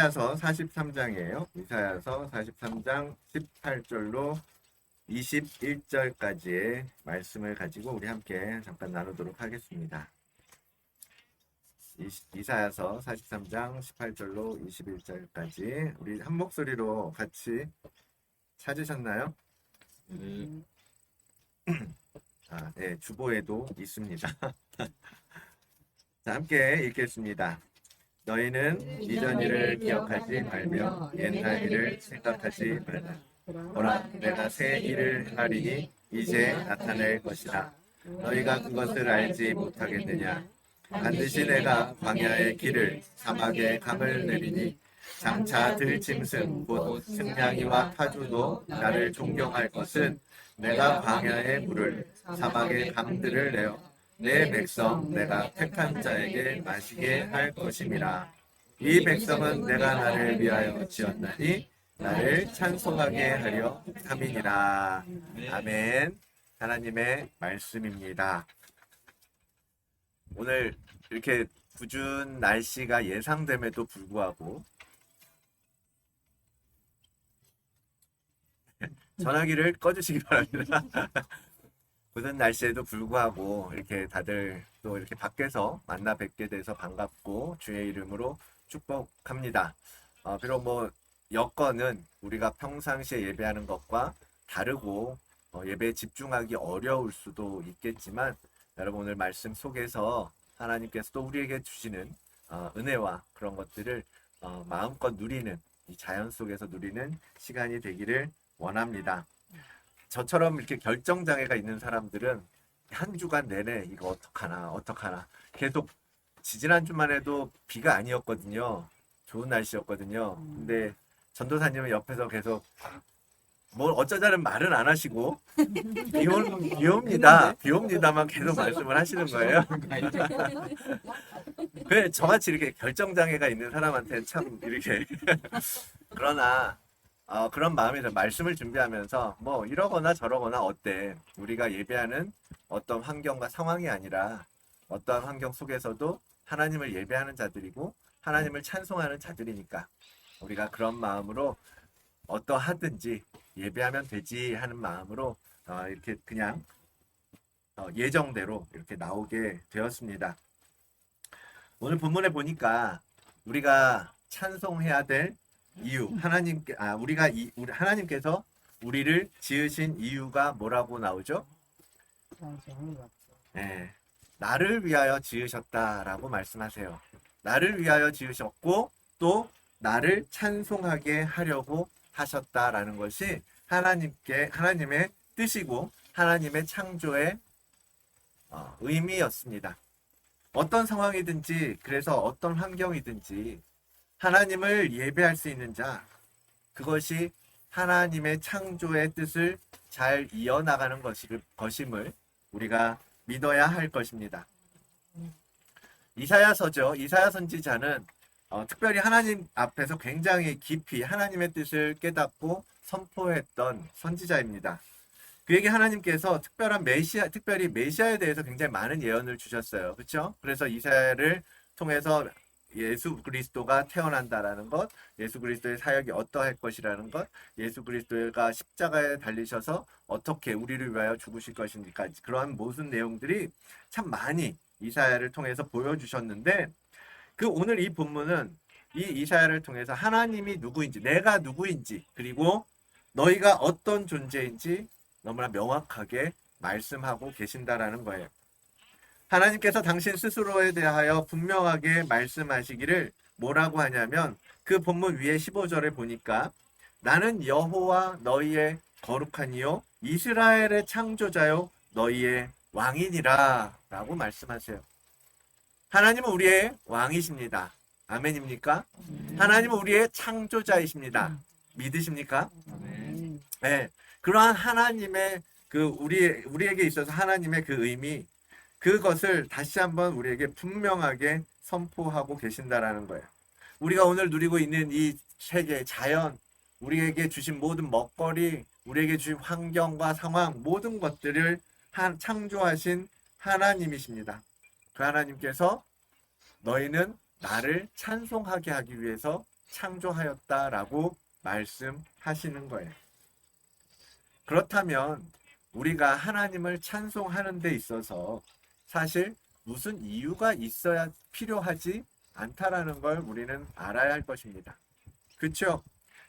이사야서 43장이에요. 이사야서 43장 18절로 21절까지의 말씀을 가지고 우리 함께 잠깐 나누도록 하겠습니다. 이사야서 43장 18절로 21절까지 우리 한 목소리로 같이 찾으셨나요? 네, 주보에도 있습니다. 자, 함께 읽겠습니다. 너희는 이전 일을 기억하지 말며 옛날 일을 생각하지 말라. 보라, 내가 새 일을 행하리니 이제 나타낼 것이다. 너희가 그것을 알지 못하겠느냐? 반드시 내가 광야의 길을 사막에 강을 내리니 장차 들짐승 곧 승냥이와 타주도 나를 존경할 것은 내가 광야의 물을 사막의 강들을 내어 내 백성 내가 택한 자에게 마시게 할 것임이라. 이 백성은 내가 나를 위하여 지었나니 나를 찬송하게 하려 함이니라. 아멘. 하나님의 말씀입니다. 오늘 이렇게 궂은 날씨가 예상됨에도 불구하고 전화기를 꺼주시기 바랍니다. 굳은 날씨에도 불구하고 이렇게 다들 또 이렇게 밖에서 만나 뵙게 돼서 반갑고 주의 이름으로 축복합니다. 비록 뭐 여건은 우리가 평상시에 예배하는 것과 다르고 예배에 집중하기 어려울 수도 있겠지만 여러분 오늘 말씀 속에서 하나님께서 또 우리에게 주시는 은혜와 그런 것들을 마음껏 누리는 이 자연 속에서 누리는 시간이 되기를 원합니다. 저처럼 이렇게 결정장애가 있는 사람들은 한 주간 내내 이거 어떡하나 계속 지지난주만 해도 비가 아니었거든요. 좋은 날씨였거든요. 근데 전도사님은 옆에서 계속 뭘 어쩌자는 말은 안 하시고 비옵니다만 계속 말씀을 하시는 거예요. 그래, 저같이 이렇게 결정장애가 있는 사람한테는 참 이렇게 그러나 그런 마음에서 말씀을 준비하면서 뭐 이러거나 저러거나 어때? 우리가 예배하는 어떤 환경과 상황이 아니라 어떠한 환경 속에서도 하나님을 예배하는 자들이고 하나님을 찬송하는 자들이니까 우리가 그런 마음으로 어떠하든지 예배하면 되지 하는 마음으로 이렇게 그냥 예정대로 이렇게 나오게 되었습니다. 오늘 본문에 보니까 우리가 찬송해야 될 이유, 하나님께서 우리를 지으신 이유가 뭐라고 나오죠? 네, 나를 위하여 지으셨다라고 말씀하세요. 나를 위하여 지으셨고 또 나를 찬송하게 하려고 하셨다라는 것이 하나님의 뜻이고 하나님의 창조의 의미였습니다. 어떤 상황이든지 그래서 어떤 환경이든지 하나님을 예배할 수 있는 자, 그것이 하나님의 창조의 뜻을 잘 이어나가는 것임을 우리가 믿어야 할 것입니다. 이사야서죠. 이사야 선지자는 특별히 하나님 앞에서 굉장히 깊이 하나님의 뜻을 깨닫고 선포했던 선지자입니다. 그에게 하나님께서 특별히 메시아에 대해서 굉장히 많은 예언을 주셨어요. 그렇죠? 그래서 이사야를 통해서 예수 그리스도가 태어난다라는 것, 예수 그리스도의 사역이 어떠할 것이라는 것, 예수 그리스도가 십자가에 달리셔서 어떻게 우리를 위하여 죽으실 것인지까지 그러한 모든 내용들이 참 많이 이사야를 통해서 보여주셨는데 오늘 이 본문은 이 이사야를 통해서 하나님이 누구인지, 내가 누구인지, 그리고 너희가 어떤 존재인지 너무나 명확하게 말씀하고 계신다라는 거예요. 하나님께서 당신 스스로에 대하여 분명하게 말씀하시기를 뭐라고 하냐면 그 본문 위에 15절에 보니까 나는 여호와 너희의 거룩한 이요 이스라엘의 창조자요 너희의 왕이니라 라고 말씀하세요. 하나님은 우리의 왕이십니다. 아멘입니까? 하나님은 우리의 창조자이십니다. 믿으십니까? 네. 그러한 하나님의 우리에게 있어서 하나님의 그 의미, 그것을 다시 한번 우리에게 분명하게 선포하고 계신다라는 거예요. 우리가 오늘 누리고 있는 이 세계, 자연, 우리에게 주신 모든 먹거리, 우리에게 주신 환경과 상황, 모든 것들을 창조하신 하나님이십니다. 그 하나님께서 너희는 나를 찬송하게 하기 위해서 창조하였다라고 말씀하시는 거예요. 그렇다면 우리가 하나님을 찬송하는 데 있어서 사실 무슨 이유가 있어야 필요하지 않다라는 걸 우리는 알아야 할 것입니다. 그렇죠?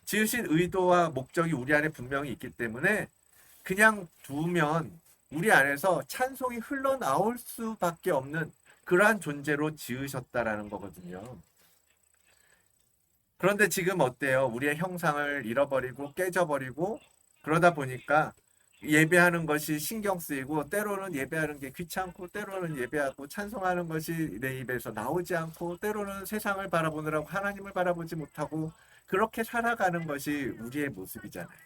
지으신 의도와 목적이 우리 안에 분명히 있기 때문에 그냥 두면 우리 안에서 찬송이 흘러나올 수밖에 없는 그러한 존재로 지으셨다라는 거거든요. 그런데 지금 어때요? 우리의 형상을 잃어버리고 깨져버리고 그러다 보니까 예배하는 것이 신경 쓰이고 때로는 예배하는 게 귀찮고 때로는 예배하고 찬송하는 것이 내 입에서 나오지 않고 때로는 세상을 바라보느라고 하나님을 바라보지 못하고 그렇게 살아가는 것이 우리의 모습이잖아요.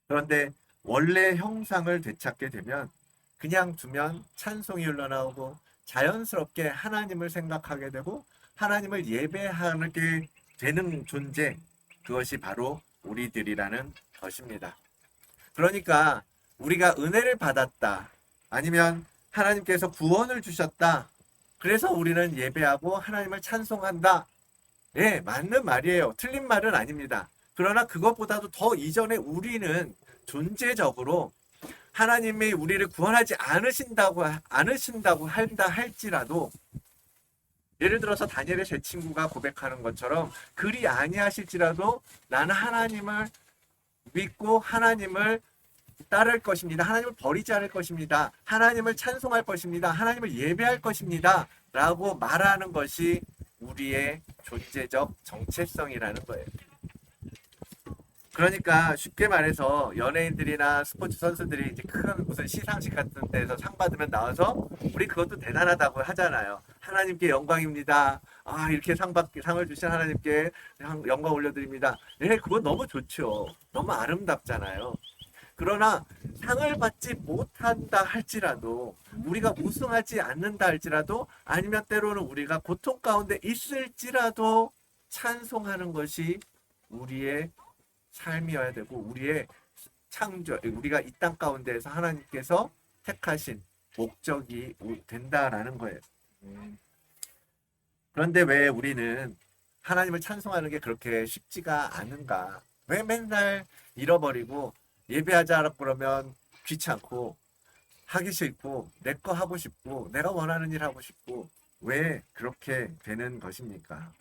그런데 원래 형상을 되찾게 되면 그냥 두면 찬송이 흘러나오고 자연스럽게 하나님을 생각하게 되고 하나님을 예배하게 되는 존재, 그것이 바로 우리들이라는 것입니다. 그러니까 우리가 은혜를 받았다, 아니면 하나님께서 구원을 주셨다, 그래서 우리는 예배하고 하나님을 찬송한다. 네, 맞는 말이에요. 틀린 말은 아닙니다. 그러나 그것보다도 더 이전에 우리는 존재적으로 하나님이 우리를 구원하지 않으신다고 한다 할지라도, 예를 들어서 다니엘의 제 친구가 고백하는 것처럼 그리 아니하실지라도 나는 하나님을 믿고 하나님을 따를 것입니다. 하나님을 버리지 않을 것입니다. 하나님을 찬송할 것입니다. 하나님을 예배할 것입니다. 라고 말하는 것이 우리의 존재적 정체성이라는 거예요. 그러니까 쉽게 말해서 연예인들이나 스포츠 선수들이 이제 큰 무슨 시상식 같은 데서 상 받으면 나와서 우리 그것도 대단하다고 하잖아요. 하나님께 영광입니다. 이렇게 상을 주신 하나님께 영광 올려드립니다. 네, 그건 너무 좋죠. 너무 아름답잖아요. 그러나 상을 받지 못한다 할지라도, 우리가 우승하지 않는다 할지라도, 아니면 때로는 우리가 고통 가운데 있을지라도 찬송하는 것이 우리의 삶이어야 되고 우리의 창조, 우리가 이 땅 가운데에서 하나님께서 택하신 목적이 된다라는 거예요. 그런데 왜 우리는 하나님을 찬송하는 게 그렇게 쉽지가 않은가? 왜 맨날 잃어버리고 예배하자 그러면 귀찮고 하기 싫고 내 거 하고 싶고 내가 원하는 일 하고 싶고 왜 그렇게 되는 것입니까?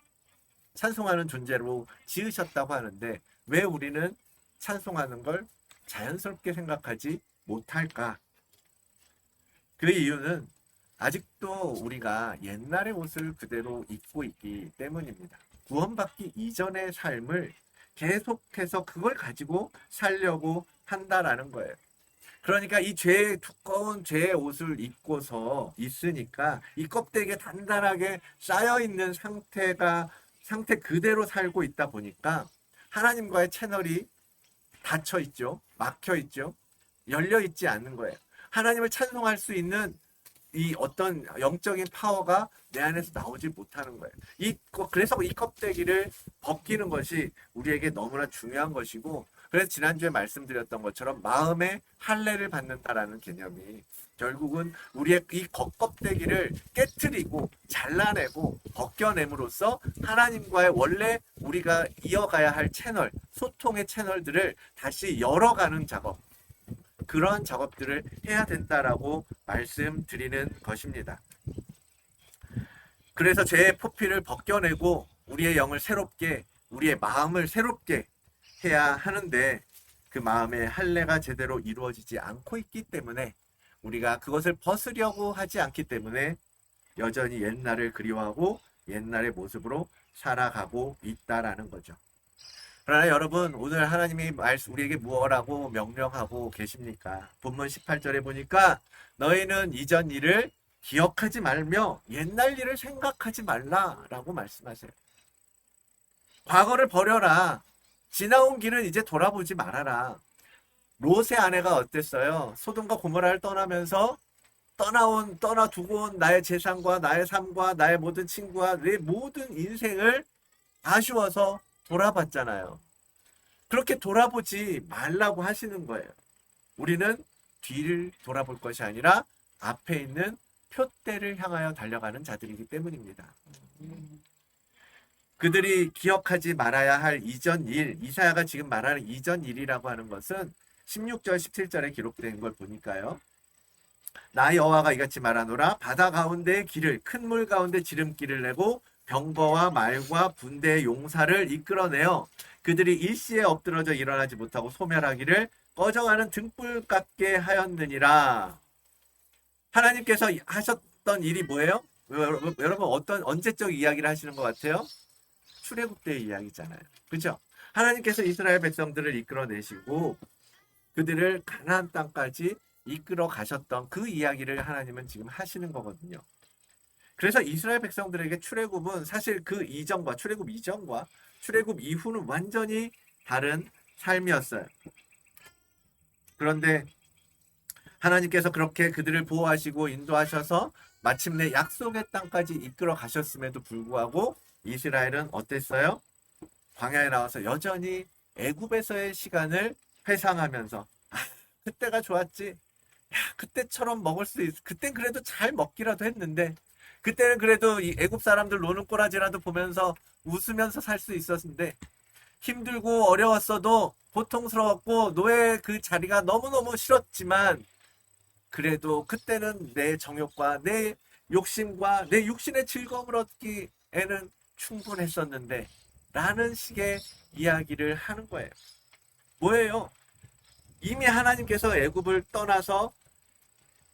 찬송하는 존재로 지으셨다고 하는데 왜 우리는 찬송하는 걸 자연스럽게 생각하지 못할까? 그 이유는 아직도 우리가 옛날의 옷을 그대로 입고 있기 때문입니다. 구원받기 이전의 삶을 계속해서 그걸 가지고 살려고 한다라는 거예요. 그러니까 이 두꺼운 죄의 옷을 입고서 있으니까 이 껍데기에 단단하게 쌓여있는 상태 그대로 살고 있다 보니까 하나님과의 채널이 닫혀 있죠. 막혀 있죠. 열려 있지 않는 거예요. 하나님을 찬송할 수 있는 이 어떤 영적인 파워가 내 안에서 나오지 못하는 거예요. 그래서 이 껍데기를 벗기는 것이 우리에게 너무나 중요한 것이고, 그래서 지난주에 말씀드렸던 것처럼 마음의 할례를 받는다라는 개념이 결국은 우리의 이 껍데기를 깨트리고 잘라내고 벗겨냄으로써 하나님과의 원래 우리가 이어가야 할 채널, 소통의 채널들을 다시 열어가는 작업, 그런 작업들을 해야 된다라고 말씀드리는 것입니다. 그래서 죄의 포피를 벗겨내고 우리의 영을 새롭게, 우리의 마음을 새롭게 해야 하는데 그 마음의 할례가 제대로 이루어지지 않고 있기 때문에, 우리가 그것을 벗으려고 하지 않기 때문에 여전히 옛날을 그리워하고 옛날의 모습으로 살아가고 있다라는 거죠. 그러나 여러분, 오늘 하나님이 우리에게 무엇라고 명령하고 계십니까? 본문 18절에 보니까 너희는 이전 일을 기억하지 말며 옛날 일을 생각하지 말라라고 말씀하세요. 과거를 버려라. 지나온 길은 이제 돌아보지 말아라. 롯의 아내가 어땠어요? 소돔과 고모라를 떠나면서 떠나두고 온 나의 재산과 나의 삶과 나의 모든 친구와 내 모든 인생을 아쉬워서 돌아봤잖아요. 그렇게 돌아보지 말라고 하시는 거예요. 우리는 뒤를 돌아볼 것이 아니라 앞에 있는 표대를 향하여 달려가는 자들이기 때문입니다. 그들이 기억하지 말아야 할 이전 일, 이사야가 지금 말하는 이전 일이라고 하는 것은 16절, 17절에 기록된 걸 보니까요. 나 여호와가 이같이 말하노라. 바다 가운데 길을, 큰 물 가운데 지름길을 내고 병거와 말과 군대의 용사를 이끌어내어 그들이 일시에 엎드러져 일어나지 못하고 소멸하기를 꺼져가는 등불 같게 하였느니라. 하나님께서 하셨던 일이 뭐예요? 여러분 어떤 언제적 이야기를 하시는 것 같아요? 출애굽 때의 이야기잖아요. 그죠? 하나님께서 이스라엘 백성들을 이끌어내시고 그들을 가나안 땅까지 이끌어 가셨던 그 이야기를 하나님은 지금 하시는 거거든요. 그래서 이스라엘 백성들에게 출애굽은 사실 그 이전과 출애굽 이전과 출애굽 이후는 완전히 다른 삶이었어요. 그런데 하나님께서 그렇게 그들을 보호하시고 인도하셔서 마침내 약속의 땅까지 이끌어 가셨음에도 불구하고 이스라엘은 어땠어요? 광야에 나와서 여전히 애굽에서의 시간을 회상하면서 그때가 좋았지. 야, 그때처럼 먹을 수 있어. 그땐 그래도 잘 먹기라도 했는데 그때는 그래도 이 애굽 사람들 노는 꼬라지라도 보면서 웃으면서 살 수 있었는데 힘들고 어려웠어도 고통스러웠고 노예 그 자리가 너무너무 싫었지만 그래도 그때는 내 정욕과 내 욕심과 내 육신의 즐거움을 얻기에는 충분했었는데 라는 식의 이야기를 하는 거예요. 뭐예요? 이미 하나님께서 애굽을 떠나서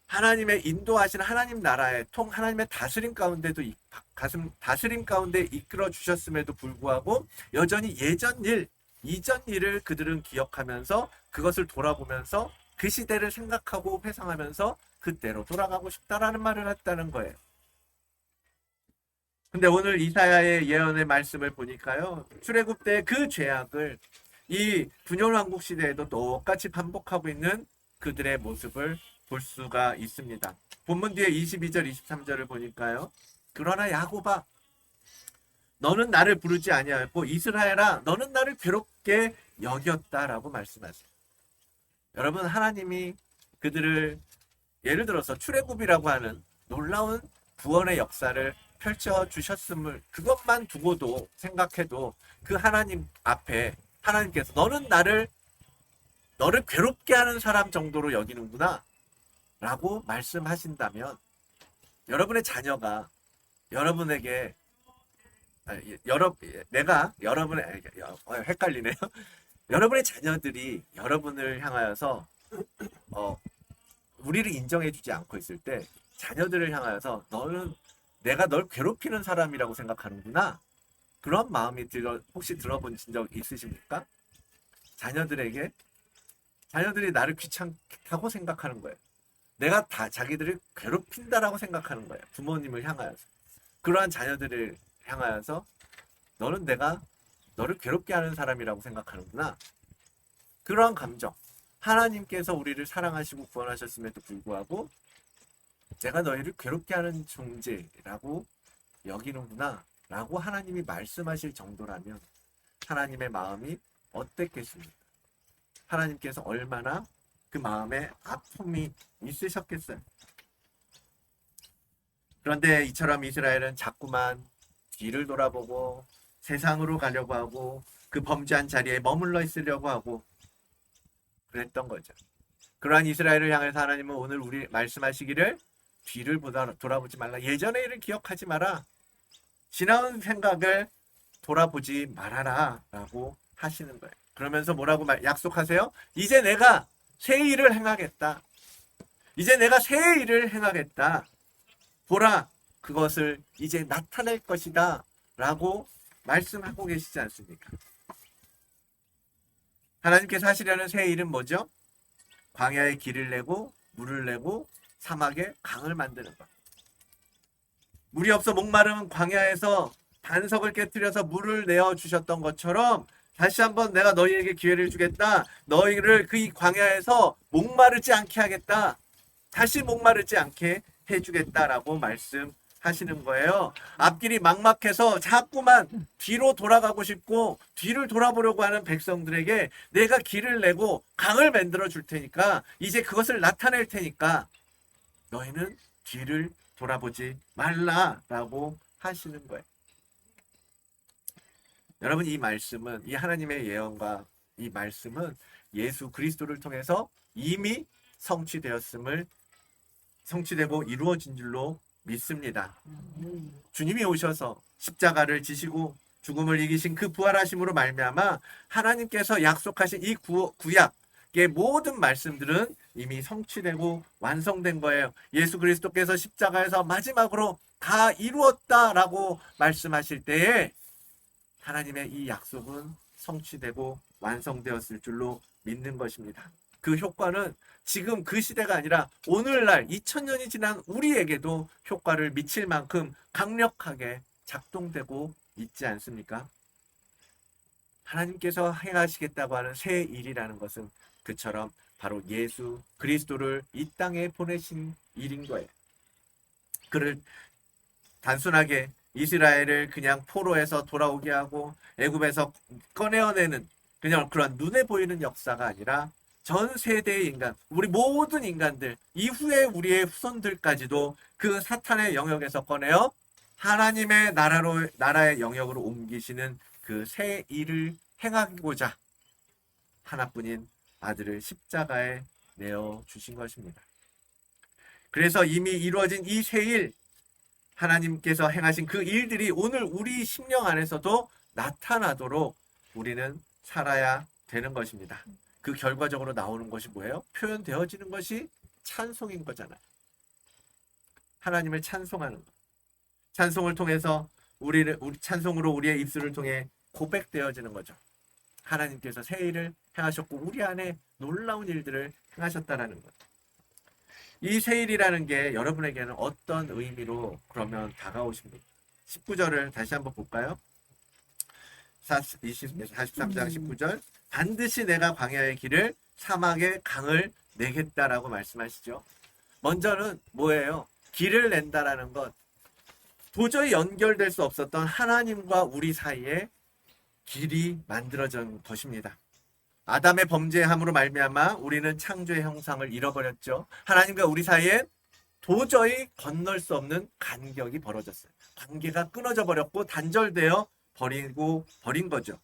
하나님의 인도하신 하나님 나라의 하나님의 다스림 가운데도 다스림 가운데 이끌어 주셨음에도 불구하고 여전히 예전 일, 이전 일을 그들은 기억하면서 그것을 돌아보면서 그 시대를 생각하고 회상하면서 그때로 돌아가고 싶다라는 말을 했다는 거예요. 근데 오늘 이사야의 예언의 말씀을 보니까요. 출애굽 때 그 죄악을 이 분열왕국 시대에도 똑같이 반복하고 있는 그들의 모습을 볼 수가 있습니다. 본문 뒤에 22절, 23절을 보니까요. 그러나 야곱아, 너는 나를 부르지 아니하였고 이스라엘아, 너는 나를 괴롭게 여겼다라고 말씀하세요. 여러분, 하나님이 그들을 예를 들어서 출애굽이라고 하는 놀라운 구원의 역사를 펼쳐 주셨음을 그것만 두고도 생각해도 그 하나님 앞에 하나님께서 너를 괴롭게 하는 사람 정도로 여기는구나 라고 말씀하신다면 여러분의 자녀가 여러분에게 헷갈리네요. 여러분의 자녀들이 여러분을 향하여서 우리를 인정해주지 않고 있을 때 자녀들을 향하여서 내가 널 괴롭히는 사람이라고 생각하는구나. 그런 마음이 혹시 들어본 적 있으십니까? 자녀들이 나를 귀찮다고 생각하는 거예요. 내가 자기들을 괴롭힌다라고 생각하는 거예요. 부모님을 향하여서. 그러한 자녀들을 향하여서 내가 너를 괴롭게 하는 사람이라고 생각하는구나. 그러한 감정. 하나님께서 우리를 사랑하시고 구원하셨음에도 불구하고 내가 너희를 괴롭게 하는 존재라고 여기는구나 라고 하나님이 말씀하실 정도라면 하나님의 마음이 어땠겠습니까? 하나님께서 얼마나 그 마음에 아픔이 있으셨겠어요. 그런데 이처럼 이스라엘은 자꾸만 뒤를 돌아보고 세상으로 가려고 하고 그 범죄한 자리에 머물러 있으려고 하고 그랬던 거죠. 그러한 이스라엘을 향해서 하나님은 오늘 우리 말씀하시기를 뒤를 돌아보지 말라. 예전의 일을 기억하지 마라. 지나온 생각을 돌아보지 말아라 라고 하시는 거예요. 그러면서 뭐라고 약속하세요? 이제 내가 새 일을 행하겠다. 이제 내가 새 일을 행하겠다. 보라, 그것을 이제 나타낼 것이다 라고 말씀하고 계시지 않습니까? 하나님께서 하시려는 새 일은 뭐죠? 광야에 길을 내고 물을 내고 사막에 강을 만드는 것. 물이 없어 목마르면 광야에서 반석을 깨뜨려서 물을 내어 주셨던 것처럼 다시 한번 내가 너희에게 기회를 주겠다. 너희를 그 광야에서 목마르지 않게 하겠다. 다시 목마르지 않게 해주겠다라고 말씀하시는 거예요. 앞길이 막막해서 자꾸만 뒤로 돌아가고 싶고 뒤를 돌아보려고 하는 백성들에게 내가 길을 내고 강을 만들어 줄 테니까 이제 그것을 나타낼 테니까 너희는 뒤를 돌아보지 말라라고 하시는 거예요. 여러분, 이 말씀은, 이 하나님의 예언과 이 말씀은 예수 그리스도를 통해서 이미 성취되고 이루어진 줄로 믿습니다. 주님이 오셔서 십자가를 지시고 죽음을 이기신 그 부활하심으로 말미암아 하나님께서 약속하신 이 구약의 모든 말씀들은 이미 성취되고 완성된 거예요. 예수 그리스도께서 십자가에서 마지막으로 다 이루었다라고 말씀하실 때에 하나님의 이 약속은 성취되고 완성되었을 줄로 믿는 것입니다. 그 효과는 지금 그 시대가 아니라 오늘날 2000년이 지난 우리에게도 효과를 미칠 만큼 강력하게 작동되고 있지 않습니까? 하나님께서 행하시겠다고 하는 새 일이라는 것은 그처럼 바로 예수 그리스도를 이 땅에 보내신 일인 거예요. 그를 단순하게 이스라엘을 그냥 포로에서 돌아오게 하고 애굽에서 꺼내어내는 그냥 그런 눈에 보이는 역사가 아니라 전 세대의 인간, 우리 모든 인간들, 이후에 우리의 후손들까지도 그 사탄의 영역에서 꺼내어 하나님의 나라의 영역으로 옮기시는 그 새 일을 행하고자 하나뿐인 아들을 십자가에 내어 주신 것입니다. 그래서 이미 이루어진 이 새 일, 하나님께서 행하신 그 일들이 오늘 우리 심령 안에서도 나타나도록 우리는 살아야 되는 것입니다. 그 결과적으로 나오는 것이 뭐예요? 표현되어지는 것이 찬송인 거잖아요. 하나님을 찬송하는 것. 찬송을 통해서 찬송으로 우리의 입술을 통해 고백되어지는 거죠. 하나님께서 새 일을 행하셨고 우리 안에 놀라운 일들을 행하셨다라는 것. 이 새 일이라는 게 여러분에게는 어떤 의미로 그러면 다가오십니까? 19절을 다시 한번 볼까요? 43장 19절. 반드시 내가 광야의 길을 사막의 강을 내겠다라고 말씀하시죠. 먼저는 뭐예요? 길을 낸다라는 것. 도저히 연결될 수 없었던 하나님과 우리 사이에 길이 만들어진 것입니다. 아담의 범죄함으로 말미암아 우리는 창조의 형상을 잃어버렸죠. 하나님과 우리 사이에 도저히 건널 수 없는 간격이 벌어졌어요. 관계가 끊어져 버렸고 단절되어 버린 거죠.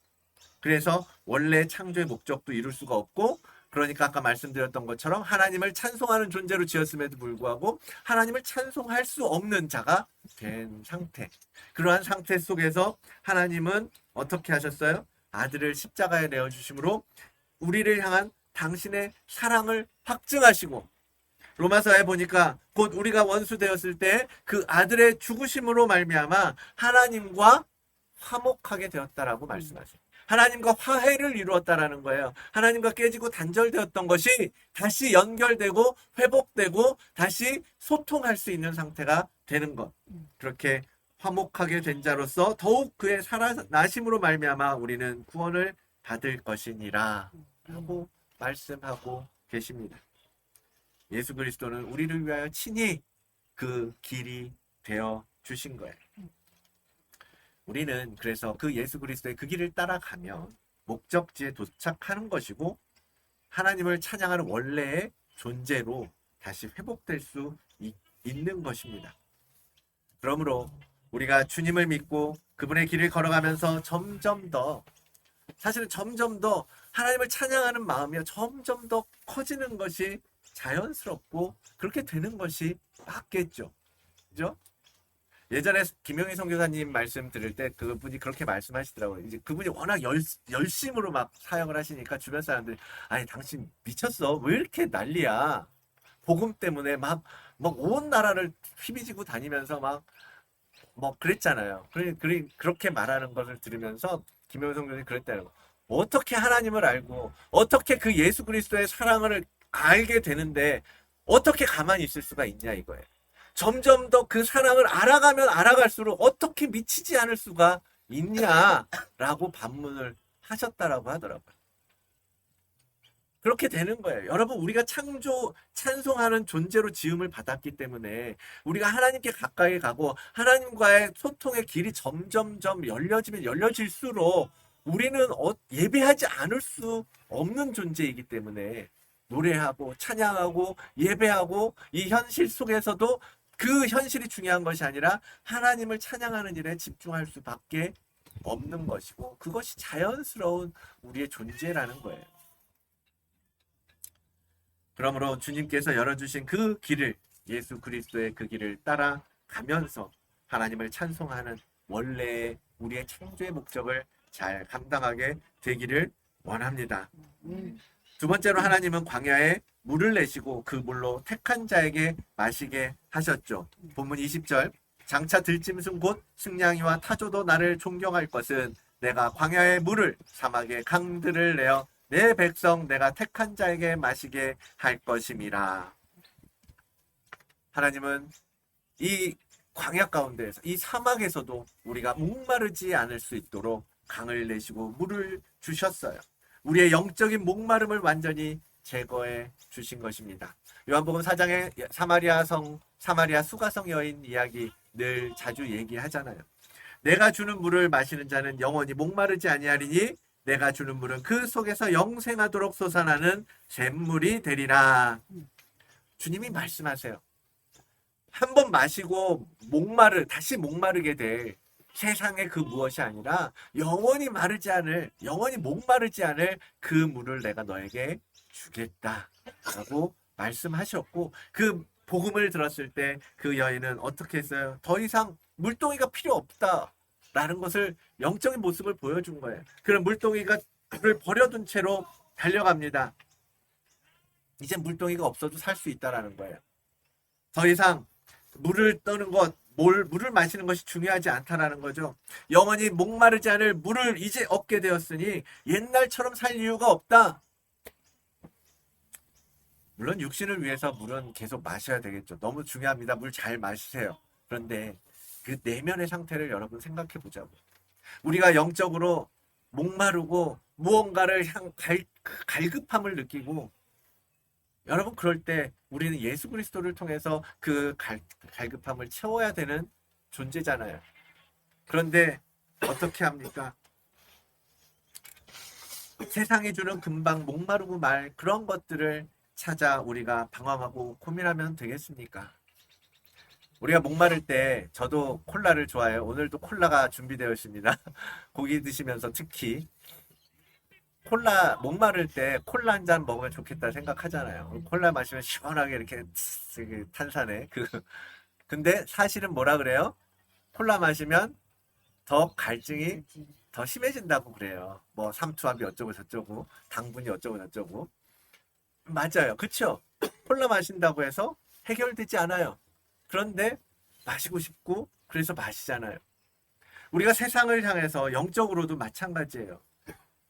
그래서 원래 창조의 목적도 이룰 수가 없고, 그러니까 아까 말씀드렸던 것처럼 하나님을 찬송하는 존재로 지었음에도 불구하고 하나님을 찬송할 수 없는 자가 된 상태. 그러한 상태 속에서 하나님은 어떻게 하셨어요? 아들을 십자가에 내어주심으로 우리를 향한 당신의 사랑을 확증하시고, 로마서에 보니까 곧 우리가 원수 되었을 때 그 아들의 죽으심으로 말미암아 하나님과 화목하게 되었다라고 말씀하세요. 하나님과 화해를 이루었다라는 거예요. 하나님과 깨지고 단절되었던 것이 다시 연결되고 회복되고 다시 소통할 수 있는 상태가 되는 것. 그렇게 화목하게 된 자로서 더욱 그의 살아나심으로 말미암아 우리는 구원을 받을 것이니라 라고 말씀하고 계십니다. 예수 그리스도는 우리를 위하여 친히 그 길이 되어 주신 거예요. 우리는 그래서 그 예수 그리스도의 그 길을 따라가면 목적지에 도착하는 것이고 하나님을 찬양하는 원래의 존재로 다시 회복될 수 있는 것입니다. 그러므로 우리가 주님을 믿고 그분의 길을 걸어가면서 점점 더 하나님을 찬양하는 마음이 점점 더 커지는 것이 자연스럽고 그렇게 되는 것이 맞겠죠. 그죠? 예전에 김영희 선교사님 말씀 들을 때 그분이 그렇게 말씀하시더라고요. 이제 그분이 워낙 열심으로 막 사역을 하시니까 주변 사람들이 아니 당신 미쳤어? 왜 이렇게 난리야? 복음 때문에 막 온 나라를 휘비지고 다니면서 막 그랬잖아요. 그렇게 말하는 것을 들으면서 김영희 선교사님이 그랬다는 거. 어떻게 하나님을 알고 어떻게 그 예수 그리스도의 사랑을 알게 되는데 어떻게 가만히 있을 수가 있냐 이거예요. 점점 더 그 사랑을 알아가면 알아갈수록 어떻게 미치지 않을 수가 있냐라고 반문을 하셨다라고 하더라고요. 그렇게 되는 거예요. 여러분, 우리가 찬송하는 존재로 지음을 받았기 때문에 우리가 하나님께 가까이 가고 하나님과의 소통의 길이 점점점 열려질수록 우리는 예배하지 않을 수 없는 존재이기 때문에 노래하고 찬양하고 예배하고 이 현실 속에서도 그 현실이 중요한 것이 아니라 하나님을 찬양하는 일에 집중할 수밖에 없는 것이고 그것이 자연스러운 우리의 존재라는 거예요. 그러므로 주님께서 열어주신 그 길을, 예수 그리스도의 그 길을 따라가면서 하나님을 찬송하는 원래의 우리의 창조의 목적을 잘 감당하게 되기를 원합니다. 두 번째로 하나님은 광야에 물을 내시고 그 물로 택한 자에게 마시게 하셨죠. 본문 20절, 장차 들짐승 곧 승냥이와 타조도 나를 존경할 것은 내가 광야의 물을 사막의 강들을 내어 내 백성 내가 택한 자에게 마시게 할 것임이라. 하나님은 이 광야 가운데에서, 이 사막에서도 우리가 목마르지 않을 수 있도록 강을 내시고 물을 주셨어요. 우리의 영적인 목마름을 완전히 제거해 주신 것입니다. 요한복음 4장의 사마리아 수가성 여인 이야기 늘 자주 얘기하잖아요. 내가 주는 물을 마시는 자는 영원히 목마르지 아니하리니 내가 주는 물은 그 속에서 영생하도록 솟아나는 샘물이 되리라. 주님이 말씀하세요. 한 번 마시고 다시 목마르게 될 세상의 그 무엇이 아니라 영원히 목마르지 않을 그 물을 내가 너에게 주겠다라고 말씀하셨고, 그 복음을 들었을 때 그 여인은 어떻게 했어요? 더 이상 물동이가 필요 없다라는 것을, 영적인 모습을 보여준 거예요. 그런 물동이가 물을 버려둔 채로 달려갑니다. 이제 물동이가 없어도 살 수 있다라는 거예요. 더 이상 물을 떠는 것, 물을 마시는 것이 중요하지 않다라는 거죠. 영원히 목마르지 않을 물을 이제 얻게 되었으니 옛날처럼 살 이유가 없다. 물론 육신을 위해서 물은 계속 마셔야 되겠죠. 너무 중요합니다. 물 잘 마시세요. 그런데 그 내면의 상태를 여러분 생각해 보자고. 우리가 영적으로 목마르고 무언가를 갈급함을 느끼고, 여러분 그럴 때 우리는 예수 그리스도를 통해서 그 갈급함을 채워야 되는 존재잖아요. 그런데 어떻게 합니까? 세상이 주는 금방 목마르고 말 그런 것들을 찾아 우리가 방황하고 고민하면 되겠습니까? 우리가 목마를 때, 저도 콜라를 좋아해요. 오늘도 콜라가 준비되어 있습니다. 고기 드시면서 특히 목마를 때 콜라 한 잔 먹으면 좋겠다 생각하잖아요. 콜라 마시면 시원하게 이렇게 탄산에 근데 사실은 뭐라 그래요? 콜라 마시면 더 갈증이 더 심해진다고 그래요. 뭐 삼투압이 어쩌고 저쩌고, 당분이 어쩌고 저쩌고. 맞아요. 그쵸? 콜라 마신다고 해서 해결되지 않아요. 그런데 마시고 싶고 그래서 마시잖아요. 우리가 세상을 향해서 영적으로도 마찬가지예요.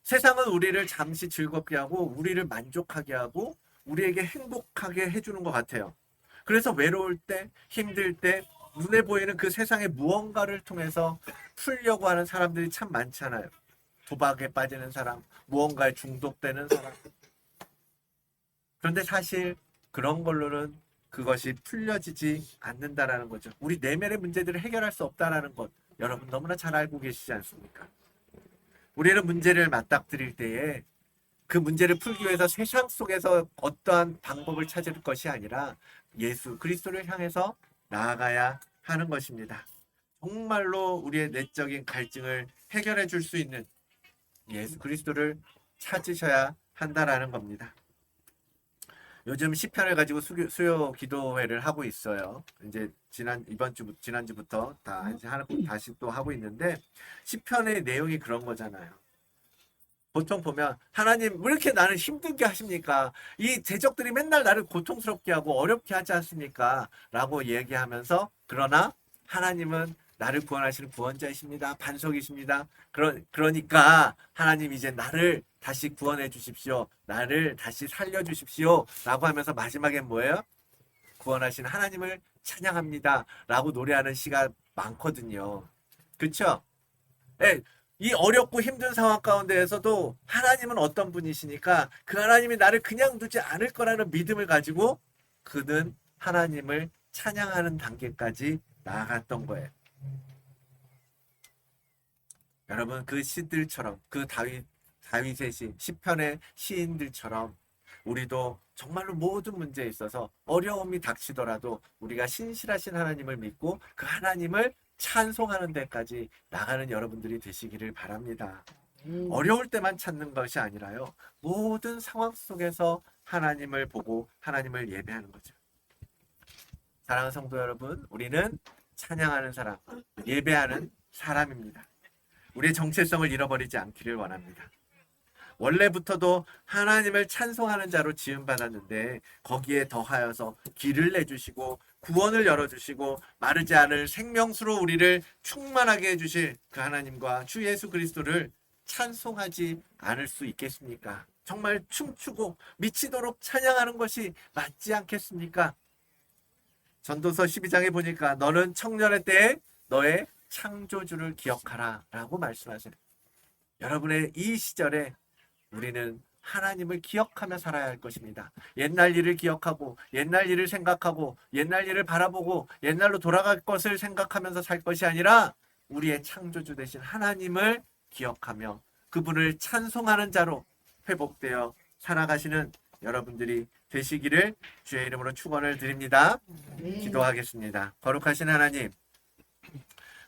세상은 우리를 잠시 즐겁게 하고 우리를 만족하게 하고 우리에게 행복하게 해주는 것 같아요. 그래서 외로울 때, 힘들 때 눈에 보이는 그 세상의 무언가를 통해서 풀려고 하는 사람들이 참 많잖아요. 도박에 빠지는 사람, 무언가에 중독되는 사람. 그런데 사실 그런 걸로는 그것이 풀려지지 않는다라는 거죠. 우리 내면의 문제들을 해결할 수 없다라는 것, 여러분 너무나 잘 알고 계시지 않습니까? 우리는 문제를 맞닥뜨릴 때에 그 문제를 풀기 위해서 세상 속에서 어떠한 방법을 찾을 것이 아니라 예수 그리스도를 향해서 나아가야 하는 것입니다. 정말로 우리의 내적인 갈증을 해결해 줄 수 있는 예수 그리스도를 찾으셔야 한다라는 겁니다. 요즘 시편을 가지고 수요 기도회를 하고 있어요. 이제 지난주부터 다시 또 하고 있는데, 시편의 내용이 그런 거잖아요. 보통 보면 하나님 왜 이렇게 나를 힘들게 하십니까? 이 대적들이 맨날 나를 고통스럽게 하고 어렵게 하지 않습니까? 라고 얘기하면서, 그러나 하나님은 나를 구원하시는 구원자이십니다. 반석이십니다. 그러니까 하나님 이제 나를 다시 구원해 주십시오. 나를 다시 살려 주십시오. 라고 하면서 마지막엔 뭐예요? 구원하신 하나님을 찬양합니다. 라고 노래하는 시가 많거든요. 그쵸? 네, 이 어렵고 힘든 상황 가운데에서도 하나님은 어떤 분이시니까 그 하나님이 나를 그냥 두지 않을 거라는 믿음을 가지고 그는 하나님을 찬양하는 단계까지 나아갔던 거예요. 여러분 그 시들처럼, 그 다윗의 시편의 시인들처럼 우리도 정말로 모든 문제에 있어서 어려움이 닥치더라도 우리가 신실하신 하나님을 믿고 그 하나님을 찬송하는 데까지 나가는 여러분들이 되시기를 바랍니다. 어려울 때만 찾는 것이 아니라요. 모든 상황 속에서 하나님을 보고 하나님을 예배하는 거죠. 사랑하는 성도 여러분, 우리는 찬양하는 사람, 예배하는 사람입니다. 우리의 정체성을 잃어버리지 않기를 원합니다. 원래부터도 하나님을 찬송하는 자로 지음받았는데 거기에 더하여서 길을 내주시고 구원을 열어주시고 마르지 않을 생명수로 우리를 충만하게 해주실 그 하나님과 주 예수 그리스도를 찬송하지 않을 수 있겠습니까? 정말 춤추고 미치도록 찬양하는 것이 맞지 않겠습니까? 전도서 12장에 보니까 너는 청년의 때에 너의 창조주를 기억하라 라고 말씀하세요. 여러분의 이 시절에 우리는 하나님을 기억하며 살아야 할 것입니다. 옛날 일을 기억하고 옛날 일을 생각하고 옛날 일을 바라보고 옛날로 돌아갈 것을 생각하면서 살 것이 아니라 우리의 창조주 되신 하나님을 기억하며 그분을 찬송하는 자로 회복되어 살아가시는 여러분들이 되시기를 주의 이름으로 축원을 드립니다. 기도하겠습니다. 거룩하신 하나님,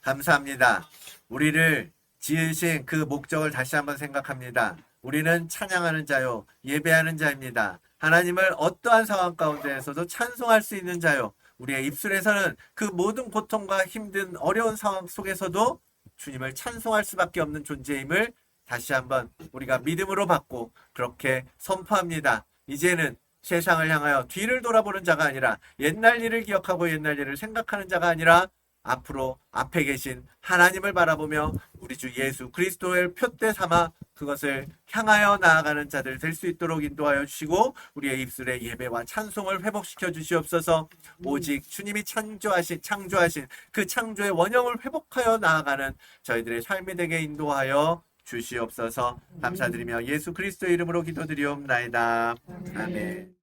감사합니다. 우리를 지으신 그 목적을 다시 한번 생각합니다. 우리는 찬양하는 자요, 예배하는 자입니다. 하나님을 어떠한 상황 가운데에서도 찬송할 수 있는 자요. 우리의 입술에서는 그 모든 고통과 힘든 어려운 상황 속에서도 주님을 찬송할 수밖에 없는 존재임을 다시 한번 우리가 믿음으로 받고 그렇게 선포합니다. 이제는 세상을 향하여 뒤를 돌아보는 자가 아니라 옛날 일을 기억하고 옛날 일을 생각하는 자가 아니라 앞으로 앞에 계신 하나님을 바라보며 우리 주 예수 그리스도를 표대 삼아 그것을 향하여 나아가는 자들 될 수 있도록 인도하여 주시고 우리의 입술의 예배와 찬송을 회복시켜 주시옵소서. 오직 주님이 창조하신 그 창조의 원형을 회복하여 나아가는 저희들의 삶이 되게 인도하여 주시옵소서. 감사드리며 예수 그리스도의 이름으로 기도드리옵나이다. 아멘.